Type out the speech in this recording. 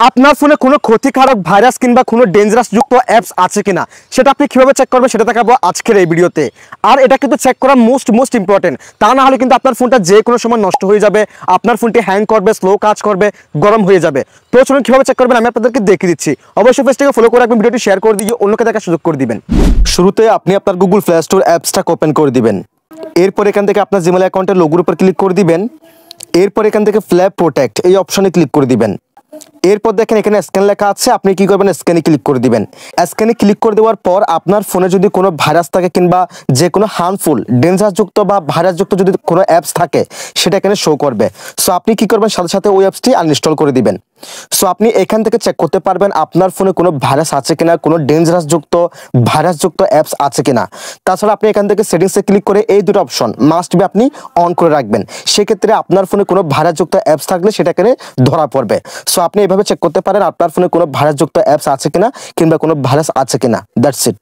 আপনার ফোনে কোনো ক্ষতিকারক ভাইরাস কিংবা কোনো ডেঞ্জারাস যুক্ত অ্যাপস আছে কিনা সেটা আপনি কিভাবে চেক করবেন সেটা দেখাবো আজকের এই ভিডিওতে। আর এটা কিন্তু চেক করা মোস্ট ইম্পর্টেন্ট, তা না হলে কিন্তু আপনার ফোনটা যে কোনো সময় নষ্ট হয়ে যাবে, আপনার ফোনটি হ্যাং করবে, স্লো কাজ করবে, গরম হয়ে যাবে। তো চলুন কিভাবে চেক করবেন আমি আপনাদেরকে দেখিয়ে দিচ্ছি। অবশ্যই পেজটাকে ফলো করে রাখবেন, ভিডিওটি শেয়ার করে দিয়ে অন্যকে দেখার সুযোগ করে দিবেন। শুরুতে আপনি আপনার গুগল প্লে স্টোর অ্যাপসটা ওপেন করে দিবেন। এরপর এখান থেকে আপনার জিমেল অ্যাকাউন্টের লোগোর উপর ক্লিক করে দিবেন। এরপর এখান থেকে ফ্ল্যাপ প্রোটেক্ট এই অপশনে ক্লিক করে দিবেন। এরপর দেখেন এখানে স্ক্যান লেখা আছে, আপনি কি করবেন স্ক্যানে ক্লিক করে দিবেন। স্ক্যানে ক্লিক করে দেওয়ার পর আপনার ফোনে যদি কোনো ভাইরাস থাকে কিংবা যে কোনো হার্মফুল ডেঞ্জারযুক্ত বা ভাইরাসযুক্ত যদি কোনো অ্যাপস থাকে সেটা এখানে শো করবে। সো আপনি কি করবেন সাথে সাথে ওই অ্যাপসটি আনইনস্টল করে দিবেন। সো আপনি এখান থেকে চেক করতে পারবেন আপনার ফোনে কোনো ভাইরাস আছে কিনা, কোনো ভাইরাসযুক্ত অ্যাপস আছে কিনা। তাছাড়া আপনি এখান থেকে সেটিংসে ক্লিক করে এই দুটো অপশন মাস্ট বি আপনি অন করে রাখবেন। সেক্ষেত্রে আপনার ফোনে কোনো ভাইরাসযুক্ত অ্যাপস থাকলে সেটা এখানে ধরা পড়বে। সো আপনি এভাবে চেক করতে পারেন আপনার ফোনে কোনো ভাইরাসযুক্ত অ্যাপস আছে কিনা কিংবা কোনো ভাইরাস আছে কিনা। That's it.